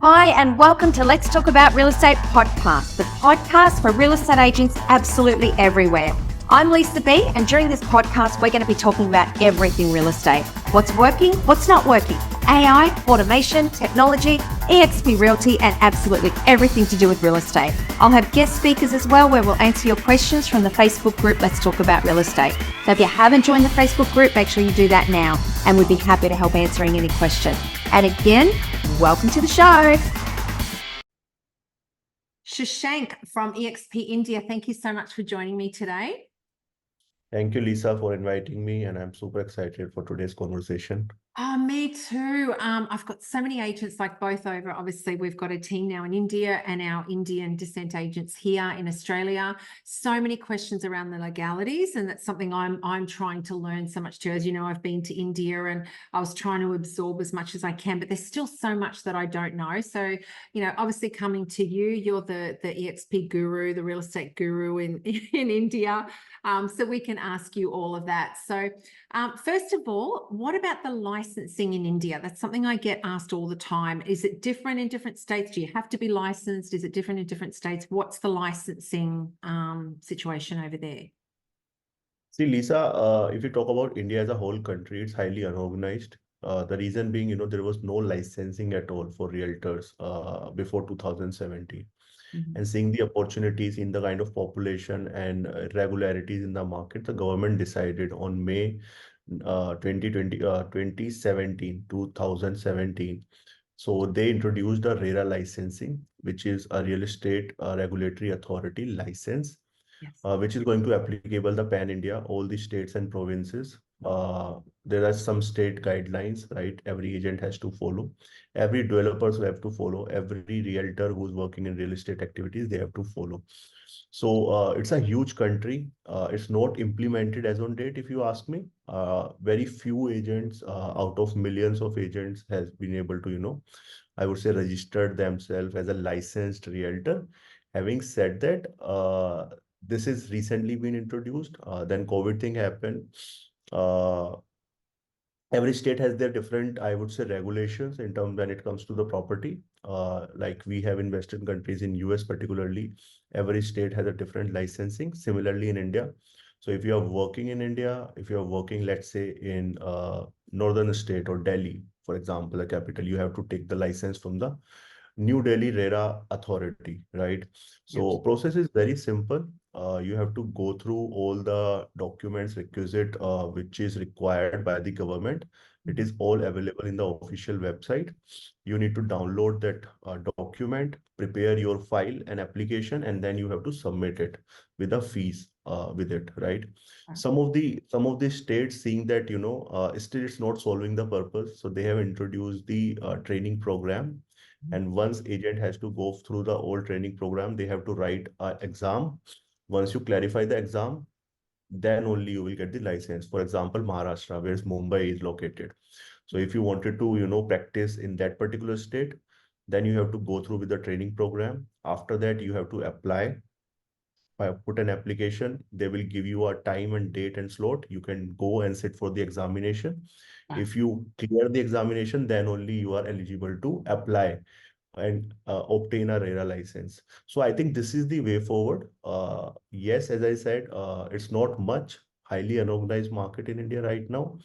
Hi, and welcome to Let's Talk About Real Estate podcast, the podcast for real estate agents absolutely everywhere. I'm Lisa B, and during this podcast, we're going to be talking about everything real estate. What's working, what's not working, AI, automation, technology, EXP Realty, and absolutely everything to do with real estate. I'll have guest speakers as well, where we'll answer your questions from the Facebook group, Let's Talk About Real Estate. So if you haven't joined the Facebook group, make sure you do that now, and we'd be happy to help answering any question. And again, welcome to the show. Shashank from EXP India, thank you so much for joining me today. Thank you, Lisa, for inviting me, and I'm super excited for today's conversation. Oh, me too. I've got so many agents, like both over. Obviously, we've got a team now in India and our Indian descent agents here in Australia. So many questions around the legalities, and that's something I'm trying to learn so much too. As you know, I've been to India and I was trying to absorb as much as I can, but there's still so much that I don't know. So, obviously coming to you, you're the EXP guru, the real estate guru in India. So we can ask you all of that. So first of all, what about the licensing in India? That's something I get asked all the time. Is it different in different states? Do you have to be licensed? Is it different in different states? What's the licensing situation over there? See, Lisa, if you talk about India as a whole country, it's highly unorganized. The reason being, there was no licensing at all for realtors before 2017. And seeing the opportunities in the kind of population and irregularities in the market, the government decided on May 2017. So they introduced a RERA licensing, which is a real estate regulatory authority license, Yes. which is going to applicable the pan India, all the states and provinces. There are some state guidelines, right? Every agent has to follow. Every developers will have to follow. Every realtor who's working in real estate activities, they have to follow. So it's a huge country. It's not implemented as on date, if you ask me. Very few agents out of millions of agents has been able to, I would say, registered themselves as a licensed realtor. Having said that, this is recently been introduced. Then COVID thing happened. Uh, every state has their different, I would say, regulations in terms when it comes to the property. Like we have in Western countries, in US particularly, every state has a different licensing. Similarly in India. So if you are working in India, if you are working, let's say in northern state or Delhi, for example, a capital, you have to take the license from the New Delhi RERA authority, right? So process is very simple. You have to go through all the documents requisite, which is required by the government. It is all available in the official website. You need to download that document, prepare your file and application, and then you have to submit it with a fees with it, right? Some of the states seeing that still it's not solving the purpose, so they have introduced the training program. And once agent has to go through the whole training program, they have to write an exam. Once you clarify the exam, then only you will get the license. For example, Maharashtra, where Mumbai is located. So if you wanted to, practice in that particular state, then you have to go through with the training program. After that, you have to apply. Put an application. They will give you a time and date and slot. You can go and sit for the examination. If you clear the examination, then only you are eligible to apply and obtain a RERA license. So I think this is the way forward. Yes, as I said, it's not much highly unorganized market in India right now,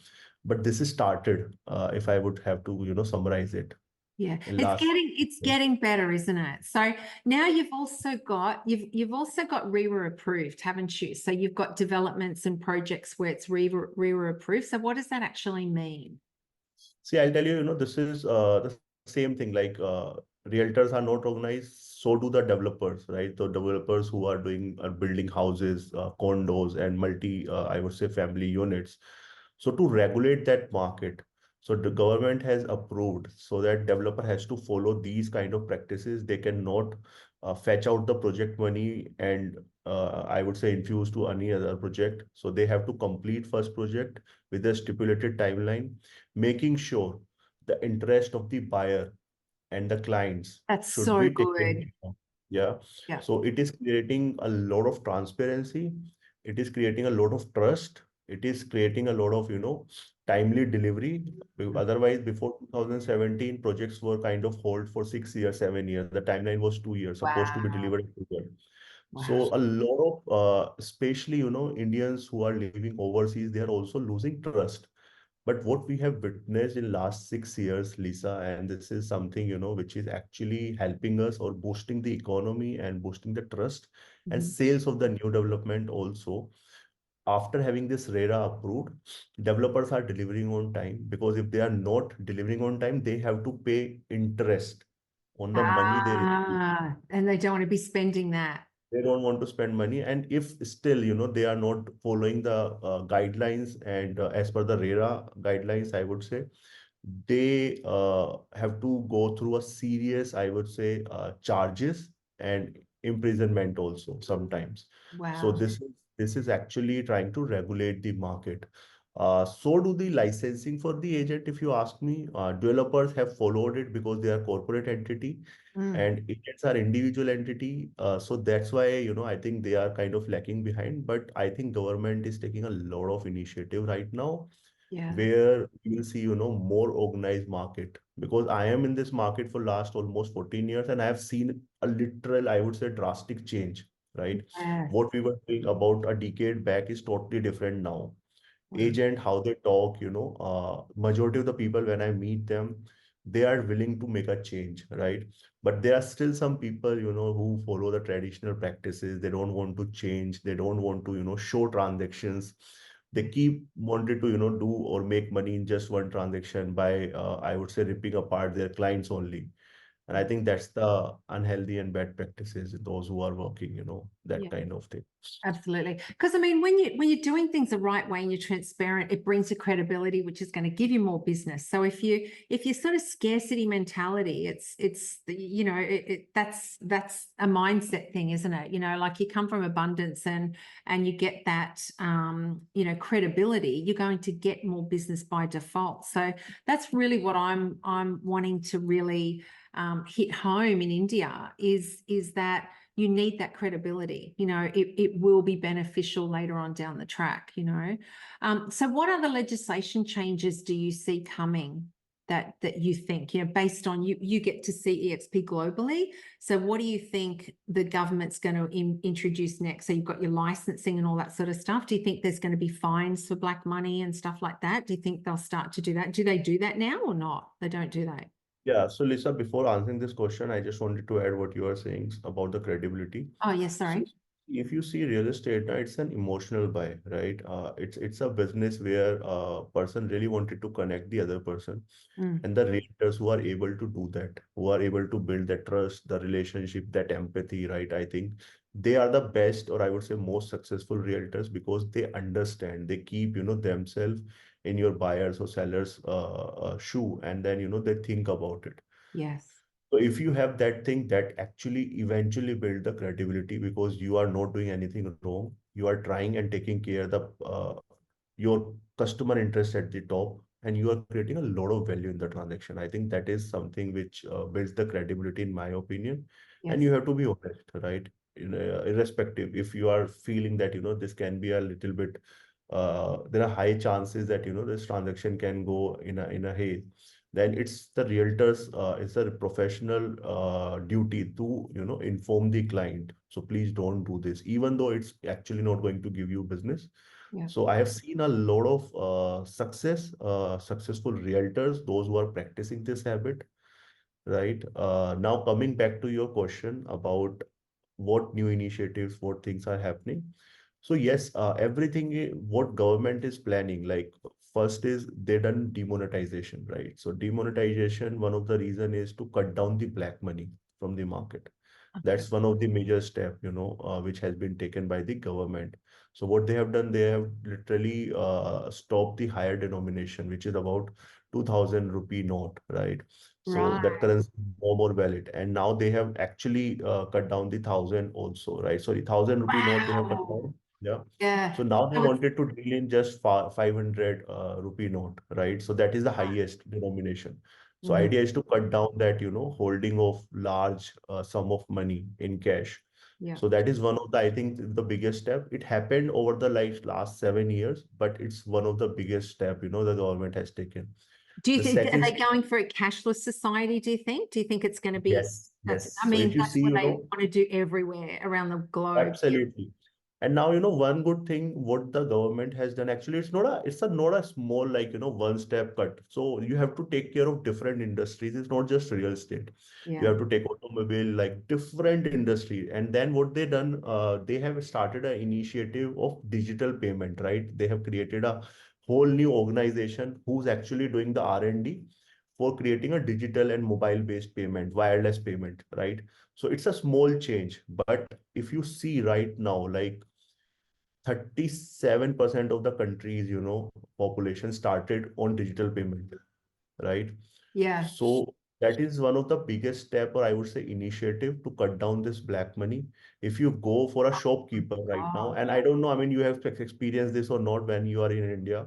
but this is started. If I would have to, summarize it. Yeah, In it's getting better, isn't it? So now you've also got RERA approved, haven't you? So you've got developments and projects where it's RERA approved. So what does that actually mean? See, I'll tell you, this is the same thing. Like realtors are not organized, so do the developers, right? The developers who are building houses, condos, and I would say, family units. So to regulate that market, so the government has approved so that developer has to follow these kind of practices. They cannot fetch out the project money and I would say infuse to any other project. So they have to complete first project with a stipulated timeline, making sure the interest of the buyer and the clients That's should so be taken good. care of. Yeah. Yeah. So it is creating a lot of transparency. It is creating a lot of trust It is creating a lot of, timely delivery. Otherwise, before 2017, projects were kind of hold for 6 years, 7 years. The timeline was 2 years, supposed to be Wow. delivered in 2 years. Wow. So a lot of, especially, Indians who are living overseas, they are also losing trust. But what we have witnessed in last 6 years, Lisa, and this is something, which is actually helping us or boosting the economy and boosting the trust and Mhm. sales of the new development also. After having this RERA approved, developers are delivering on time, because if they are not delivering on time, they have to pay interest on the money they receive. And they don't want to be spending that. They don't want to spend money, and if still they are not following the guidelines, and as per the RERA guidelines, I would say they have to go through a serious, I would say, charges and imprisonment also sometimes. So Wow. this is actually trying to regulate the market. So do the licensing for the agent, if you ask me. Developers have followed it because they are corporate entity, Mm. and agents are individual entity. So that's why, I think they are kind of lacking behind. But I think government is taking a lot of initiative right now, Yeah. where you will see, more organized market. Because I am in this market for last almost 14 years, and I have seen a literal, I would say, drastic change, right? Yes. What we were doing about a decade back is totally different now. Wow. Agent, how they talk, majority of the people, when I meet them, they are willing to make a change, right? But there are still some people, who follow the traditional practices. They don't want to change. They don't want to, show transactions. They keep wanted to, do or make money in just one transaction by, I would say, ripping apart their clients only. And I think that's the unhealthy and bad practices, those who are working, that Yeah. kind of thing. Absolutely. Because I mean, when you're doing things the right way and you're transparent, it brings you credibility, which is going to give you more business. So if you sort of scarcity mentality, that's a mindset thing, isn't it? Like you come from abundance and you get that credibility, you're going to get more business by default. So that's really what I'm wanting to really hit home in India is that you need that credibility. It will be beneficial later on down the track. So what other legislation changes do you see coming that you think, based on you get to see EXP globally? So what do you think the government's going to introduce next? So you've got your licensing and all that sort of stuff. Do you think there's going to be fines for black money and stuff like that? Do you think they'll start to do that? Do they do that now or not? They don't do that. Yeah, so Lisa, before answering this question, I just wanted to add what you are saying about the credibility. Oh, yes, So sorry. if you see real estate, it's an emotional buy, right? It's a business where a person really wanted to connect the other person, Mm, and the realtors who are able to do that, who are able to build that trust, the relationship, that empathy, right? I think they are the best, or I would say most successful realtors, because they understand, they keep, themselves in your buyers or sellers shoe, and then, they think about it. yes. So if you have that thing, that actually eventually build the credibility, because you are not doing anything wrong. You are trying and taking care the your customer interest at the top, and you are creating a lot of value in the transaction. I think that is something which builds the credibility, in my opinion. And you Yes. have to be honest, right? Irrespective, if you are feeling that, this can be a little bit, there are high chances that, this transaction can go in a haze, then it's the realtors, it's a professional duty to, inform the client. So please don't do this, even though it's actually not going to give you business. Yeah. So I have seen a lot of successful realtors, those who are practicing this habit, right? Now coming back to your question about what new initiatives, what things are happening. So yes, everything what government is planning, like first is they done demonetization, right? So demonetization, one of the reason is to cut down the black money from the market. Okay. That's one of the major step, which has been taken by the government. So what they have done, they have literally stopped the higher denomination, which is about 2000 rupee note, right? So Right. that currency is no more valid. And now they have actually cut down the 1000 also, right? Sorry, 1000 rupee note they have cut Wow. down. Yeah. Yeah. So now they So it's wanted to deal in just 500 rupee note, right? So that is the highest denomination. So mm, idea is to cut down that, holding of large sum of money in cash. Yeah. So that is one of the, I think, the biggest step. It happened over the last 7 years, but it's one of the biggest step, the government has taken. Do you The think, are second, they going for a cashless society, do you think? Do you think it's going to be, yes, that's, yes. I So if mean, you that's see, what they want to do everywhere around the globe. absolutely. And now, one good thing what the government has done, actually, it's not a small, like, one step cut. So you have to take care of different industries. It's not just real estate. You Yeah. have to take automobile, like different industry. And then what they done, they have started an initiative of digital payment, right? They have created a whole new organization who's actually doing the R&D for creating a digital and mobile-based payment, wireless payment, right? So it's a small change, but if you see right now, like 37% of the country's, population started on digital payment, right? Yeah. So that is one of the biggest step, or I would say initiative to cut down this black money. If you go for a shopkeeper right now, Oh, and I don't know, I mean, you have experienced this or not when you are in India.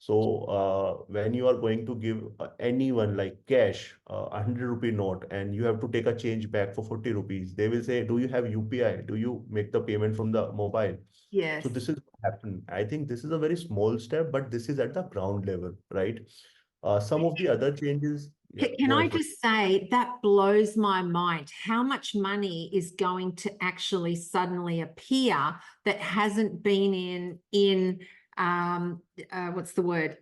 So when you are going to give anyone like cash, 100 rupee note, and you have to take a change back for 40 rupees, they will say, do you have UPI? Do you make the payment from the mobile? So yes. this is what happened. I think this is a very small step, but this is at the ground level, right? Some of the other changes, yeah, Can go I ahead. just say that blows my mind how much money is going to actually suddenly appear that hasn't been in what's the word?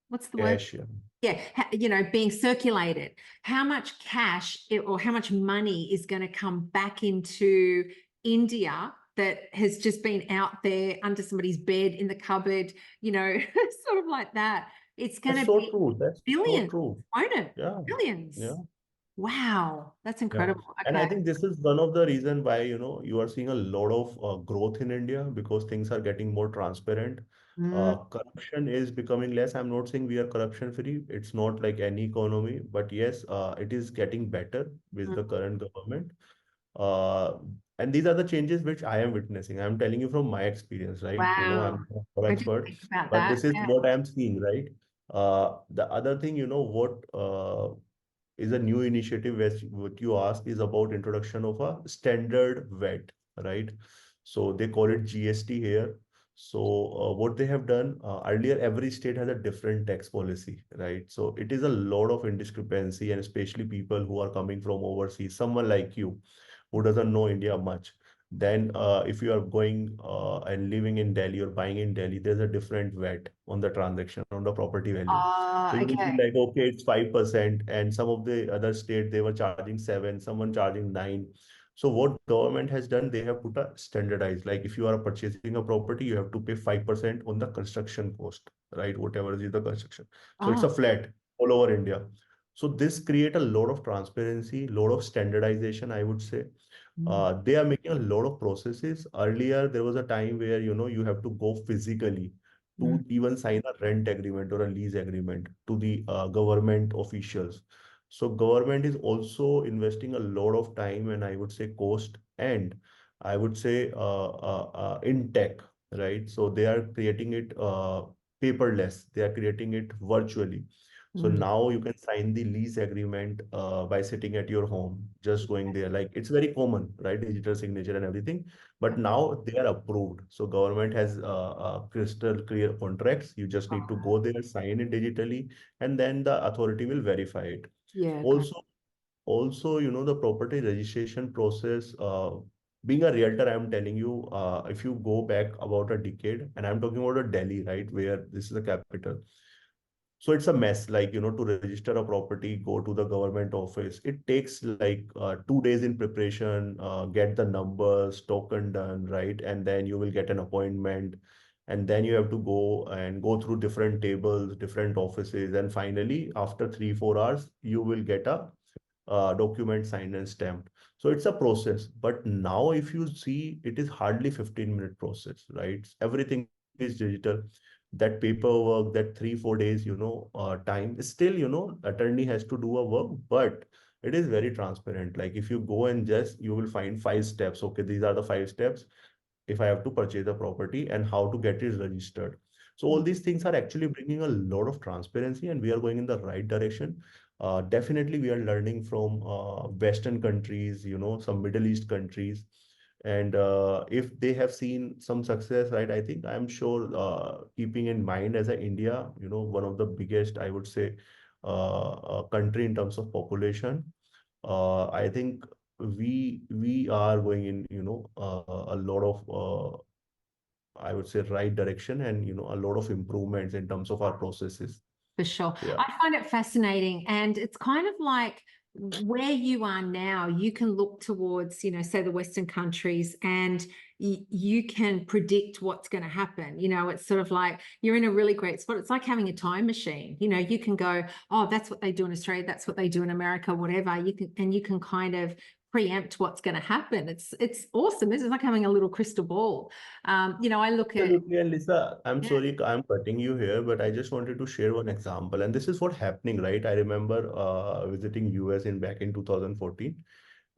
What's the word? Cash, yeah. Yeah, being circulated. How much cash or how much money is going to come back into India that has just been out there under somebody's bed in the cupboard, sort of like that. It's going That's to so be true. That's so billions, true. won't it? Yeah, Billions. yeah, Wow, that's yeah. incredible. And I Okay. think this is one of the reason why, you are seeing a lot of growth in India because things are getting more transparent. Mm, Corruption is becoming less. I'm not saying we are corruption free. It's not like any economy, but yes, it is getting better with the mm. current government. Uh, and these are the changes which I am witnessing. I'm telling you from my experience, right? I'm Wow. not an I didn't expert, think about but that. this is Yeah. what I'm seeing, right? The other thing, what is a new initiative, which what you asked is about introduction of a standard VAT, right? So they call it GST here. So what they have done earlier, every state has a different tax policy, right? So it is a lot of indiscrepancy, and especially people who are coming from overseas, someone like you who doesn't know India much. Then, if you are going and living in Delhi or buying in Delhi, there's a different VAT on the transaction, on the property value. So you will be Okay. like, okay, it's 5%, and some of the other state they were charging 7, someone charging 9. So what government has done, they have put a standardized, like if you are purchasing a property, you have to pay 5% on the construction cost, right? Whatever is the construction. So it's Oh. a flat all over India. So this create a lot of transparency, lot of standardization, I would say. Mm. They are making a lot of processes. Earlier, there was a time where you have to go physically Mm. to even sign a rent agreement or a lease agreement to the government officials. So government is also investing a lot of time and I would say cost and I would say in tech, right? So they are creating it paperless. They are creating it virtually. So Mm. now you can sign the lease agreement by sitting at your home, just going there. Like it's very common, right? Digital signature and everything. Yeah. But now they are approved. So government has crystal clear contracts. You just need to Oh, go there, sign it digitally, and then the authority will verify it. yeah, great. Also, the property registration process. Being a realtor, I'm telling you, if you go back about a decade, and I'm talking about a Delhi, right, where this is the capital. So it's a mess, like, to register a property, go to the government office. It takes like 2 days in preparation, get the numbers, token done, right? And then you will get an appointment. And then you have to go and go through different tables, different offices. And finally, after 3, 4 hours, you will get a document signed and stamped. So it's a process. But now, if you see, it is hardly 15-minute process, right? Everything is digital. That paperwork, that 3, 4 days, time is still, attorney has to do a work, but it is very transparent. Like if you go and just, you will find 5 steps. Okay, these are the 5 steps if I have to purchase a property and how to get it registered. So all Mm. these things are actually bringing a lot of transparency and we are going in the right direction. Definitely, we are learning from Western countries, some Middle East countries. And if they have seen some success, right, I think I'm sure, keeping in mind as a India, one of the biggest, I would say, country in terms of population, I think we are going in, a lot of, I would say, right direction, and a lot of improvements in terms of our processes. For sure. Yeah. I find it fascinating. And it's kind of like where you are now, you can look towards, say the Western countries, and you can predict what's going to happen. It's sort of like you're in a really great spot. It's like having a time machine. You can go, oh, that's what they do in Australia. That's what they do in America, whatever. You can kind of preempt what's going to happen. It's awesome. This is like having a little crystal ball. I look at, Absolutely. And Lisa, I'm yeah. sorry, I'm cutting you here, but I just wanted to share one example. And this is what happening, right? I remember visiting US in back in 2014,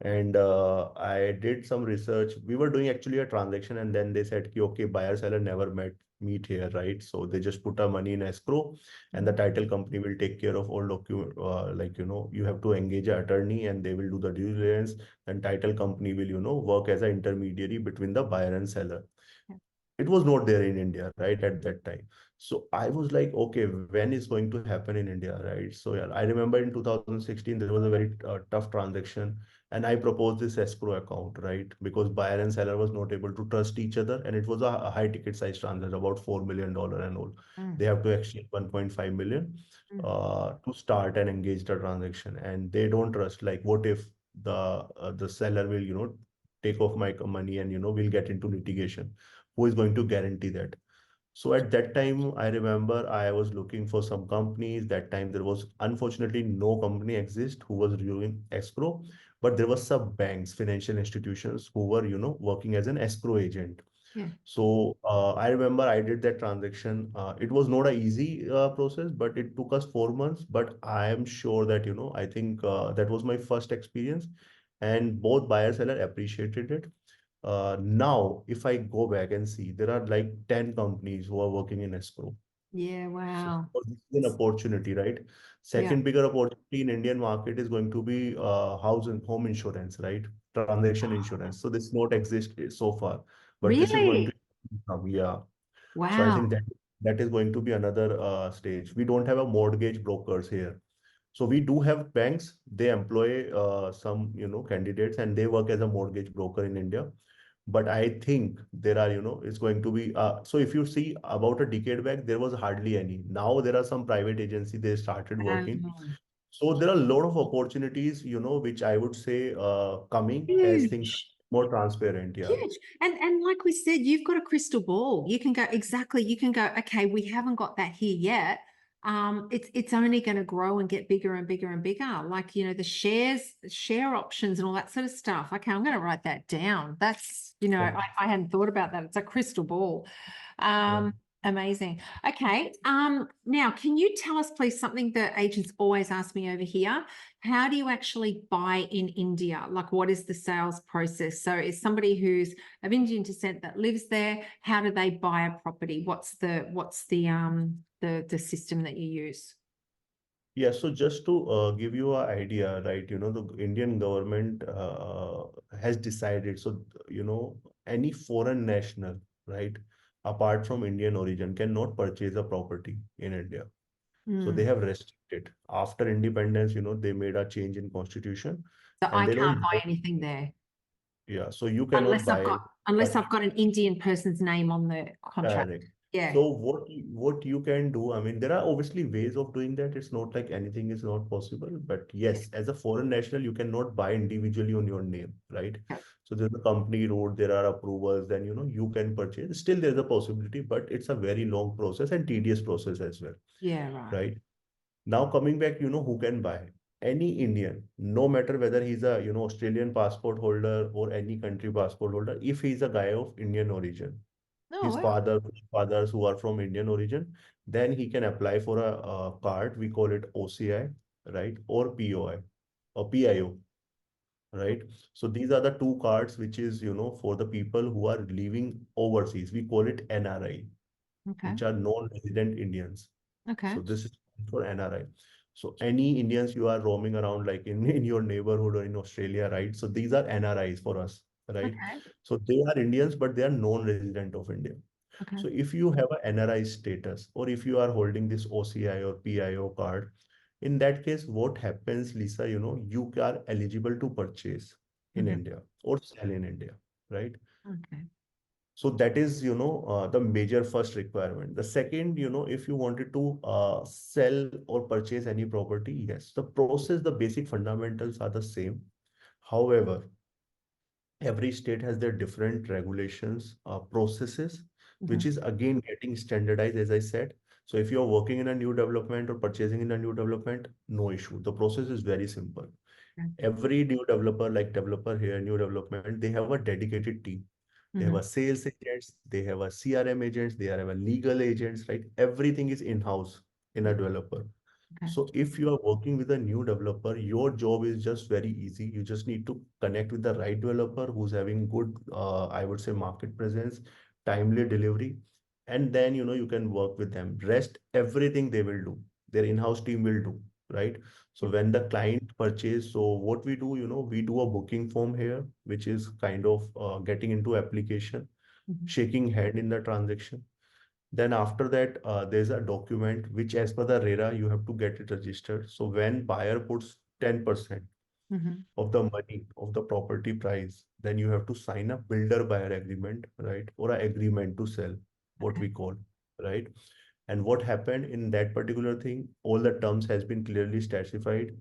and I did some research. We were doing actually a transaction, and then they said, "Ki, okay, buyer seller never meet here, right?" So they just put our money in escrow, and the title company will take care of all document. Like, you have to engage an attorney, and they will do the due diligence. And title company will, work as an intermediary between the buyer and seller. It was not there in India, right, at that time. So I was like, okay, when is going to happen in India, right? So yeah, I remember in 2016 there was a very tough transaction, and I proposed this escrow account, right, because buyer and seller was not able to trust each other, and it was a high ticket size transaction, about $4 million and all. Mm, They have to exchange 1.5 million mm. to start and engage the transaction, and they don't trust. Like, what if the seller will, take off my money, and we'll get into litigation? Who is going to guarantee that? So at that time, I remember I was looking for some companies. That time there was unfortunately no company exist who was doing escrow, but there was some banks, financial institutions who were, working as an escrow agent. Yeah. So I remember I did that transaction. It was not an easy process, but it took us 4 months. But I am sure that, I think that was my first experience, and both buyer seller appreciated it. Now, if I go back and see, there are like 10 companies who are working in escrow. Yeah, So wow. this is an opportunity, right? Yeah. Second bigger opportunity in Indian market is going to be house and home insurance, right? Transaction insurance. So this not exist so far, but this is going to Really? come. Yeah. So I think Wow. that is going to be another stage. We don't have a mortgage brokers here. So we do have banks. They employ some, candidates, and they work as a mortgage broker in India. But I think there are, it's going to be, so if you see about a decade back, there was hardly any. Now there are some private agency, they started working. Um, So there are a lot of opportunities, which I would say coming as things are huge. more transparent. Yeah. Huge. And like we said, you've got a crystal ball. You can go exactly, you can go, okay, we haven't got that here yet. It's only going to grow and get bigger and bigger and bigger. Like, the share options and all that sort of stuff. Okay, I'm going to write that down. That's, I hadn't thought about that. It's a crystal ball. Yeah. Amazing. Okay. Now can you tell us please something that agents always ask me over here? How do you actually buy in India? Like, what is the sales process? So is somebody who's of Indian descent that lives there, how do they buy a property? What's the system that you use? Yeah, so just to give you an idea, right, the Indian government has decided, so, any foreign national, right, apart from Indian origin, cannot purchase a property in India. So they Mm. have restricted. After independence, they made a change in constitution, So and I they can't don't, buy anything there yeah, so you cannot unless I've buy got it. unless But I've got an Indian person's name on the contract. correct. Yeah. So what you can do, I mean, there are obviously ways of doing that. It's not like anything is not possible. But yes, as a foreign national, you cannot buy individually on your name, right? Yeah. So there's a company road, there are approvals, then you can purchase. Still, there's a possibility, but it's a very long process and tedious process as well, Yeah, right. right? Now coming back, who can buy? Any Indian, no matter whether he's a Australian passport holder or any country passport holder, if he's a guy of Indian origin, Oh, his wow. fathers who are from Indian origin, then he can apply for a card. We call it OCI, right? Or POI or PIO, right? So these are the two cards which is, for the people who are living overseas. We call it NRI, Okay. which are non-resident Indians. Okay. So this is for NRI. So any Indians you are roaming around like in your neighborhood or in Australia, right? So these are NRIs for us, right? Okay. So they are Indians, but they are non-resident of India. Okay. So if you have a NRI status, or if you are holding this OCI or PIO card, in that case, what happens, Lisa, you are eligible to purchase in Mhm. India or sell in India, right? Okay. So that is, the major first requirement. The second, if you wanted to sell or purchase any property, yes, the process, the basic fundamentals are the same. However, every state has their different regulations, processes, which Mhm. is again getting standardized, as I said. So if you're working in a new development or purchasing in a new development, no issue. The process is very simple. Okay. Every new developer, like developer here, new development, they have a dedicated team. They have Mhm. a sales agents, they have a CRM agents, they have a legal agents, right? Everything is in-house in a Yeah. developer. Okay. So if you are working with a new developer, your job is just very easy. You just need to connect with the right developer who's having good, I would say, market presence, timely delivery, and then you can work with them. Rest, everything they will do. Their in-house team will do, right? So Yeah. when the client purchase, so what we do, we do a booking form here, which is kind of getting into application, Mhm. shaking hand in the transaction. Then after that, there's a document which, as per the RERA, you have to get it registered. So when buyer puts 10% Mhm. of the money of the property price, then you have to sign a builder buyer agreement, right? Or an agreement to sell, what Okay. we call, right? And what happened in that particular thing, all the terms has been clearly specified.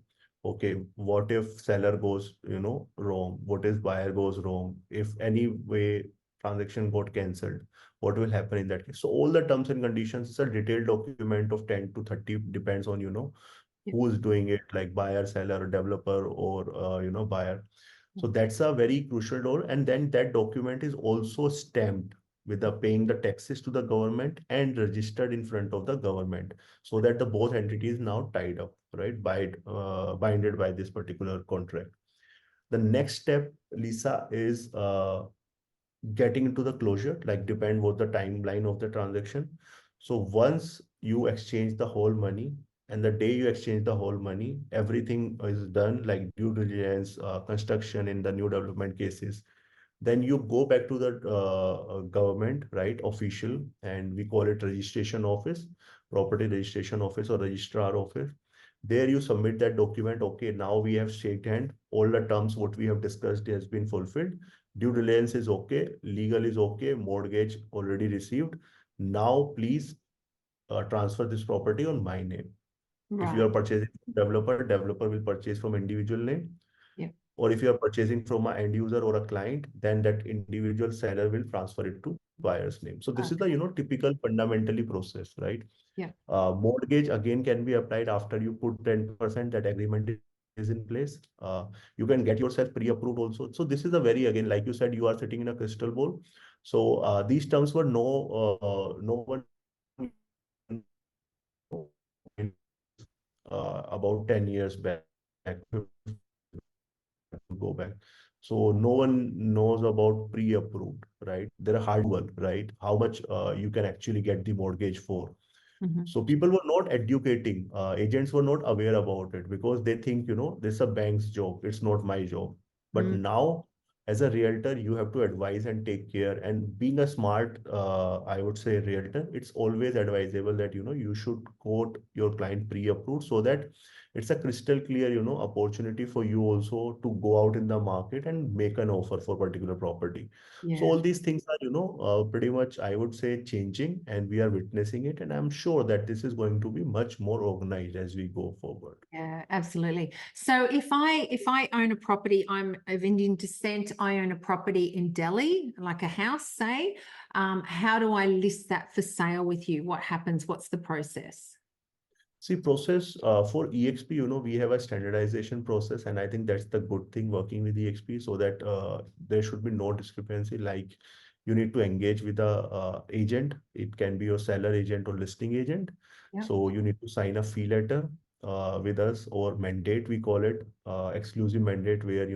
Okay, what if seller goes, wrong? What if buyer goes wrong? If any way transaction got cancelled, what will happen in that case? So all the terms and conditions, it's a detailed document of 10 to 30, depends on, Yeah. who is doing it, like buyer, seller, developer, or, buyer. Yeah. So that's a very crucial role. And then that document is also stamped with the paying the taxes to the government and registered in front of the government, so that the both entities now tied up, right? Binded by this particular contract. The next step, Lisa, is getting into the closure, like depend what the timeline of the transaction. So once you exchange the whole money, and the day you exchange the whole money, everything is done, like due diligence, construction in the new development cases. Then you go back to the government, right, official, and we call it registration office, property registration office or registrar office. There you submit that document. Okay, now we have shaked hand. All the terms what we have discussed has been fulfilled. Due diligence is okay. Legal is okay. Mortgage already received. Now please transfer this property on my name. If you Right. are purchasing from developer, developer will purchase from individual name. Yeah. Or if you are purchasing from an end user or a client, then that individual seller will transfer it to buyer's name. So this is the, Okay. typical fundamentally process, right? Yeah. Mortgage again can be applied after you put 10%, that agreement is in place. You can get yourself pre-approved also. So this is a very, again, like you said, you are sitting in a crystal ball. So these terms were no one about 10 years back, go back. So no one knows about pre-approved, right? They're hard one, right? How much you can actually get the mortgage for. Mhm. So people were not educating, agents were not aware about it because they think, this is a bank's job. It's not my job. But Mm. now, as a realtor, you have to advise and take care. And being a smart, I would say, realtor, it's always advisable that, you should quote your client pre-approved, so that it's a crystal clear, opportunity for you also to go out in the market and make an offer for particular property. So Yeah. all these things are, pretty much, I would say, changing, and we are witnessing it. And I'm sure that this is going to be much more organized as we go forward. Yeah, absolutely. So if I own a property, I'm of Indian descent, I own a property in Delhi, like a house, say, how do I list that for sale with you? What happens? What's the process? See, process for EXP, we have a standardization process, and I think that's the good thing working with EXP, so that there should be no discrepancy. Like you need to engage with a agent. It can be your seller agent or listing agent. Yeah. So you need to sign a fee letter. with us, or mandate, we call it, exclusive mandate, where,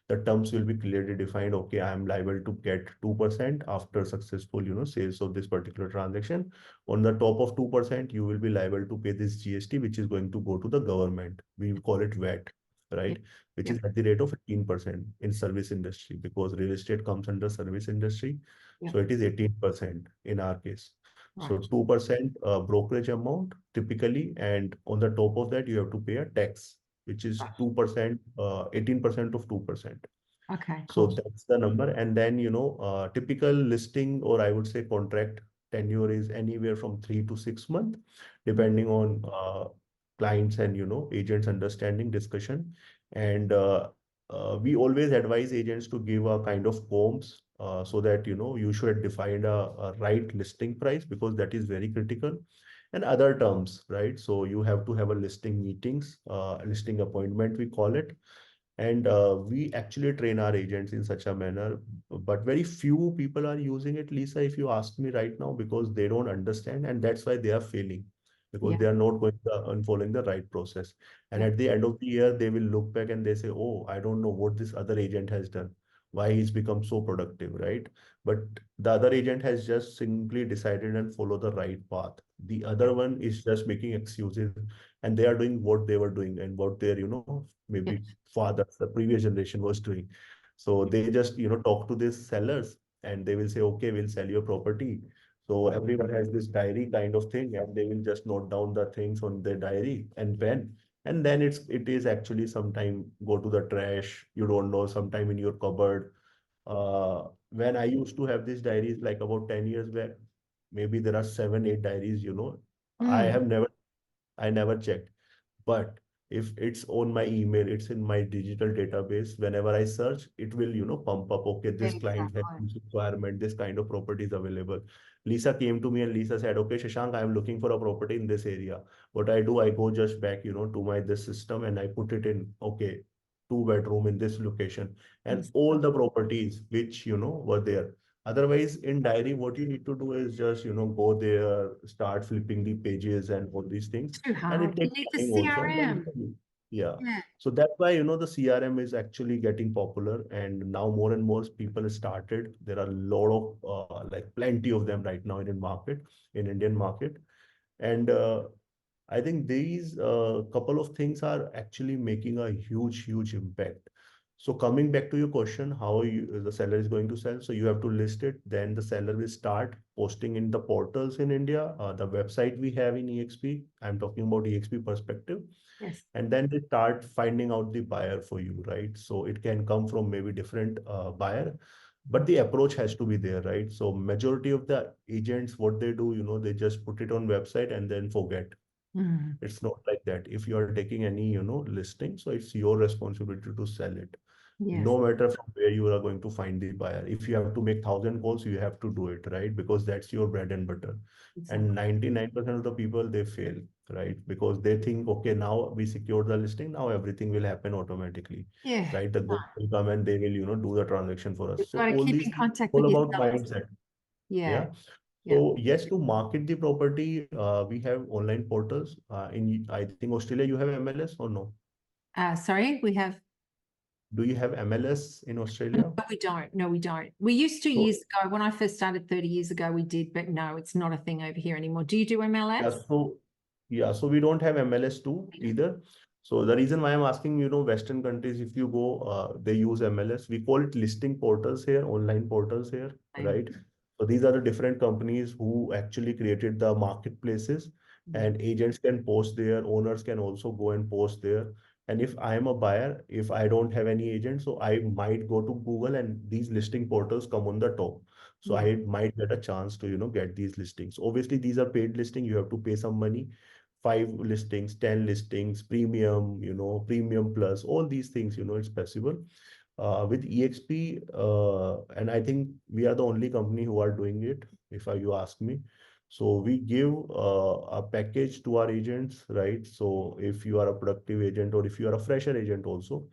the terms will be clearly defined. Okay, I am liable to get 2% after successful, sales of this particular transaction. On the top of 2%, you will be liable to pay this GST, which is going to go to the government. We call it VAT, Yeah. right? Which Yeah. is at the rate of 18% in service industry, because real estate comes under service industry. Yeah. So it is 18% in our case. So Right. 2% brokerage amount typically, and on the top of that, you have to pay a tax, which is Right. 2%, 18% of 2%. Okay, So cool. that's the number. And then, typical listing, or I would say contract tenure, is anywhere from 3 to 6 months, depending on clients and, agents' understanding discussion. And we always advise agents to give a kind of comps, so that, you should define a right listing price, because that is very critical. And other terms, right? So you have to have a listing meetings, listing appointment, we call it. And we actually train our agents in such a manner, but very few people are using it, Lisa, if you ask me right now, because they don't understand, and that's why they are failing, because Yeah. they are not going and following the right process. And Yeah. at the end of the year, they will look back and they say, oh, I don't know what this other agent has done, why he's become so productive, right? But the other agent has just simply decided and follow the right path. The Yeah. other one is just making excuses, and they are doing what they were doing and what their, maybe Yes. fathers, the previous generation was doing. So they just, talk to these sellers, and they will say, okay, we'll sell your property. So everyone has this diary kind of thing, and they will just note down the things on their diary and pen. And then it is actually sometime go to the trash. You don't know, sometime in your cupboard. When I used to have these diaries like about 10 years back, maybe there are 7, 8 diaries, I Mm. have never, I never checked. But if it's on my email, it's in my digital database. Whenever I search, it will, pump up. Okay, this client has Exactly. this requirement, this kind of property is available. Lisa came to me and Lisa said, okay, Shashank, I am looking for a property in this area. What I do, I go just back, to my this system, and I put it in, okay, 2 bedroom in this location, and Yes. all the properties which, were there. Otherwise, in diary, what you need to do is just, go there, start flipping the pages and all these things, Too and it hard. You takes need the time also. CRM. Yeah. Yeah. So that's why, the CRM is actually getting popular, and now more and more people started. There are a lot of, like plenty of them right now in market, in Indian market. And I think these couple of things are actually making a huge, huge impact. So coming back to your question, how the seller is going to sell. So you have to list it. Then the seller will start posting in the portals in India, the website we have in EXP. I'm talking about EXP perspective. Yes. And then they start finding out the buyer for you, right? So it can come from maybe different buyer, but the approach has to be there, right? So majority of the agents, what they do, they just put it on website and then forget. Mm. It's not like that. If you are taking any, listing, so it's your responsibility to sell it. Yes. No matter from where you are going to find the buyer. If you have to make 1,000 calls, you have to do it, right? Because that's your bread and butter. And Exactly. 99% of the people, they fail, right? Because they think, okay, now we secured the listing, now everything will happen automatically, Yeah. right? The No. ghost will come and they will, do the transaction for us. You've So got to all keep these in things, contact with all your about sellers. mindset. Yeah. Yeah. Yeah. So yes, to market the property, we have online portals. I think Australia, you have MLS or no? Sorry, we have. Do you have MLS in No, Australia? we don't. No, we don't. We used to So years ago. When I first started 30 years ago, we did, but no, it's not a thing over here anymore. Do you do yeah, MLS? so we don't have MLS too either. So the reason why I'm asking, Western countries, if you go, they use MLS. We call it listing portals here, online portals here, Same. right? So these are the different companies who actually created the marketplaces, Yeah. and agents can post there, owners can also go and post there. And if I am a buyer, if I don't have any agent, so I might go to Google and these listing portals come on the top. So Yeah. I might get a chance to, get these listings. Obviously, these are paid listing. You have to pay some money. 5 listings, 10 listings, premium, premium plus, all these things, it's possible. With EXP, and I think we are the only company who are doing it, if you ask me. So we give a package to our agents, right? So if you are a productive agent or if you are a fresher agent also,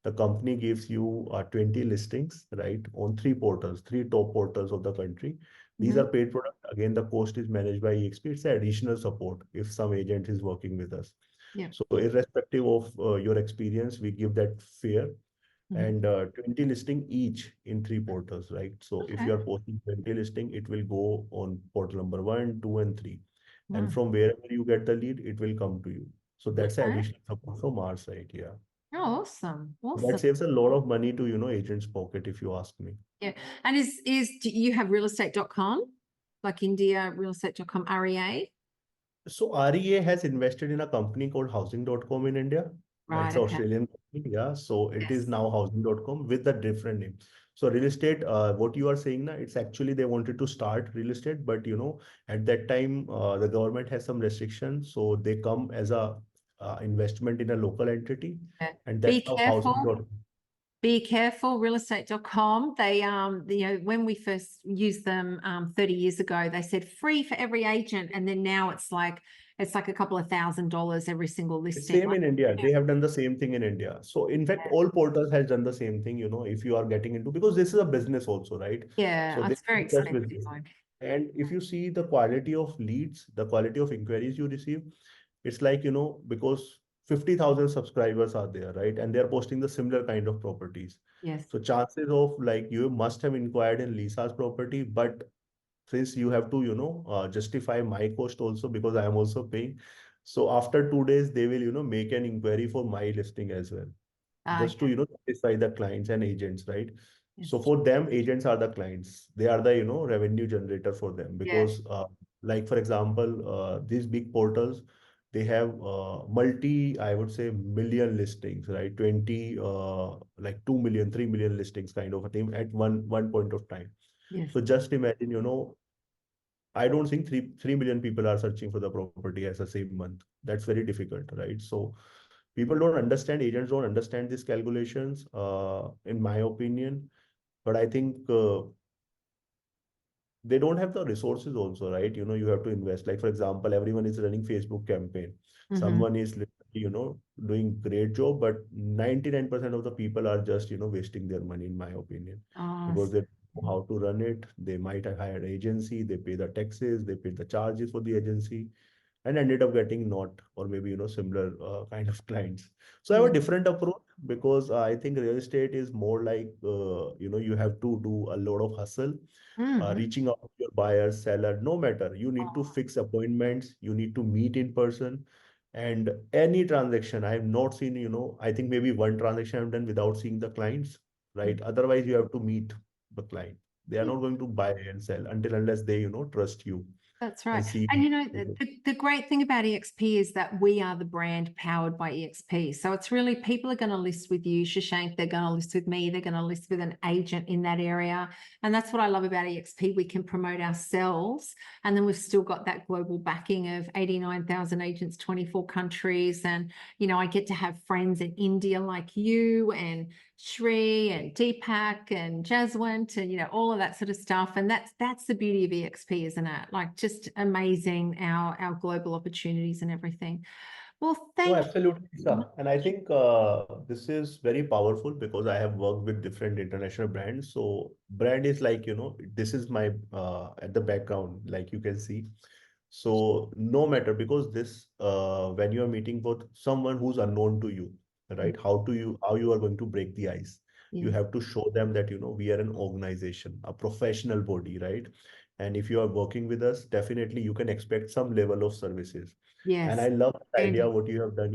the company gives you 20 listings, right, on 3 portals, 3 top portals of the country. These Mhm. are paid products. Again, the cost is managed by EXP. It's additional support if some agent is working with us. Yeah. So irrespective of your experience, we give that fair and 20 listing each in 3 portals, right? So if Okay. you are posting 20 listing, it will go on portal number 1, 2, and 3. And Wow. from wherever you get the lead, it will come to you. So that's an Okay. additional support from our side, yeah. Oh, awesome. That Awesome. saves a lot of money to, agent's pocket, if you ask me. Yeah. And do you have realestate.com? Like India, realestate.com, REA? So REA has invested in a company called housing.com in India. Right. It's Okay. Australian company, yeah. So it is Yes. now housing.com with a different name. So real estate, what you are saying now, it's actually they wanted to start real estate, but at that time the government has some restrictions, so they come as a investment in a local entity, Yeah. and Be that's how careful. housing.com. Be careful, realestate.com. They, when we first used them 30 years ago, they said free for every agent. And then now it's like a couple of $1,000 every single listing. Same in India. They have done the same thing in India. So in fact, Yeah. all portals has done the same thing, if you are getting into, because this is a business also, right? Yeah, So this it's very is just expensive. business. And if you see the quality of leads, the quality of inquiries you receive, it's like, because 50,000 subscribers are there, right? And they're posting the similar kind of properties. Yes. So chances of like you must have inquired in Lisa's property, but since you have to, justify my cost also because I am also paying. So after 2 days, they will, make an inquiry for my listing as well, just to, Okay. satisfy the clients and agents, right? Yes. So for them, agents are the clients. They are the, revenue generator for them Yeah. because, like for example, these big portals, they have I would say, million listings, right? 20, like 2 million, 3 million listings kind of a thing at one point of time. Yes. So just imagine, I don't think 3 million people are searching for the property as the same month. That's very difficult, right? So people don't understand, agents don't understand these calculations, in my opinion. But I think they don't have the resources also, right? You have to invest. Like, for example, everyone is running Facebook campaign. Someone is literally, doing great job, but 99% of the people are just, wasting their money, in my opinion, because they don't know how to run it. They might have hired agency, they pay the taxes, they pay the charges for the agency, and ended up getting not, or maybe, similar kind of clients. So I have a different approach because I think real estate is more like, you have to do a lot of hustle, reaching out to your buyer, seller, no matter. You need to fix appointments, you need to meet in person. And any transaction, I have not seen, I think maybe one transaction I've done without seeing the clients, right? Otherwise, you have to meet the client. They are not going to buy and sell unless they, trust you. That's right. And see. And the great thing about EXP is that we are the brand powered by EXP. So it's really, people are going to list with you, Shashank, they're going to list with me, they're going to list with an agent in that area. And that's what I love about EXP. We can promote ourselves. And then we've still got that global backing of 89,000 agents, 24 countries. And, I get to have friends in India like you and Shri and Deepak and Jaswant and, all of that sort of stuff. And that's the beauty of EXP, isn't it? Like, just amazing, our global opportunities and everything. Well, Oh, thank absolutely, you. Lisa. And I think this is very powerful because I have worked with different international brands. So brand is like, this is my at the background, like you can see. So no matter, because this when you are meeting with someone who's unknown to you, right? How you are going to break the ice? You Yes. have to show them that, we are an organization, a professional body, right? And if you are working with us, definitely you can expect some level of services. And Yes. I love the idea And what you have done,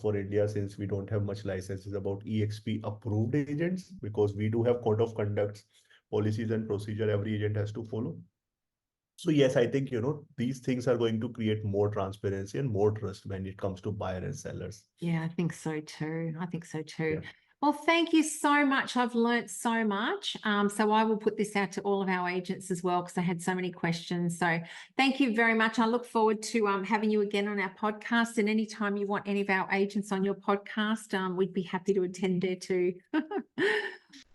for India, since we don't have much licenses, about EXP approved agents, because we do have code of conducts, policies and procedure every agent has to follow. So yes, I think, these things are going to create more transparency and more trust when it comes to buyer and sellers. yeah, I think so too. I think so too. Yeah. Well, thank you so much. I've learnt so much. So I will put this out to all of our agents as well, because I had so many questions. So thank you very much. I look forward to having you again on our podcast. And anytime you want any of our agents on your podcast, we'd be happy to attend there too. All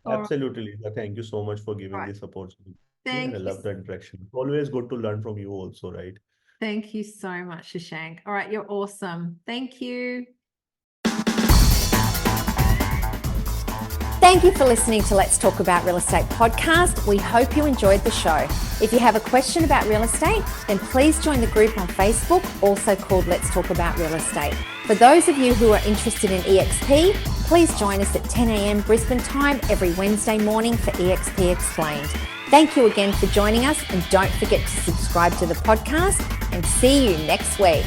right. Absolutely, Lisa. Thank you so much for All giving right. this opportunity. And I Thank you. love the interaction. It's always good to learn from you also, right? Thank you so much, Shashank. All right, you're awesome. Thank you. Thank you for listening to Let's Talk About Real Estate podcast. We hope you enjoyed the show. If you have a question about real estate, then please join the group on Facebook, also called Let's Talk About Real Estate. For those of you who are interested in EXP, please join us at 10 a.m. Brisbane time every Wednesday morning for EXP Explained. Thank you again for joining us, and don't forget to subscribe to the podcast, and see you next week.